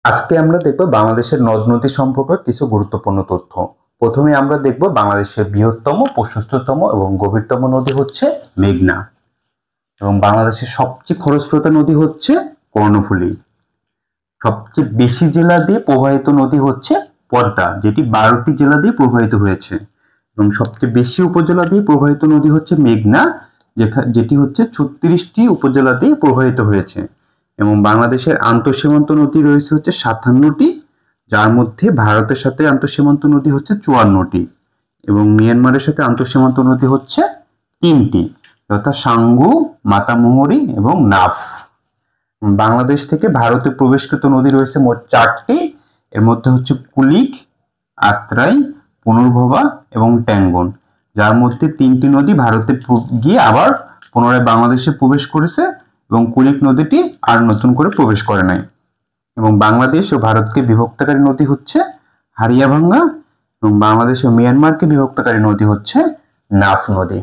আজকে আমরা দেখব বাংলাদেশের নদ নদী সম্পর্কে কিছু গুরুত্বপূর্ণ তথ্য। প্রথমে আমরা দেখব বাংলাদেশের বৃহত্তম, প্রশস্ততম এবং গভীরতম নদী হচ্ছে মেঘনা এবং বাংলাদেশের সবচেয়ে খরস্রোতা নদী হচ্ছে কর্ণফুলী। সবচেয়ে বেশি জেলা দিয়ে প্রবাহিত নদী হচ্ছে পদ্মা, যেটি 12টি জেলা দিয়ে প্রবাহিত হয়েছে, এবং সবচেয়ে বেশি উপজেলা দিয়ে প্রবাহিত নদী হচ্ছে মেঘনা, যেটি হচ্ছে 36টি উপজেলা দিয়ে প্রবাহিত হয়েছে। এবং বাংলাদেশের আন্তঃসীমান্ত নদী রয়েছে হচ্ছে 57টি, যার মধ্যে ভারতের সাথে আন্তঃসীমান্ত নদী হচ্ছে 54টি এবং মিয়ানমারের সাথে আন্তঃসীমান্ত নদী হচ্ছে 3টি, যথা সাঙ্গু, মাতামুহুরী এবং নাফ। বাংলাদেশ থেকে ভারতে প্রবেশকৃত নদী রয়েছে মোট 4টি। এর মধ্যে হচ্ছে কুলিক, আত্রাই, পুনর্ভবা এবং ট্যাঙ্গন, যার মধ্যে 3টি নদী ভারতে গিয়ে আবার পুনরায় বাংলাদেশে প্রবেশ করেছে এবং কুলিক নদীটি আর নতুন করে প্রবেশ করে নাই। এবং বাংলাদেশ ও ভারতকে বিভক্তকারী নদী হচ্ছে হারিয়াভাঙ্গা এবং বাংলাদেশ ও মিয়ানমারকে বিভক্তকারী নদী হচ্ছে নাফ নদী।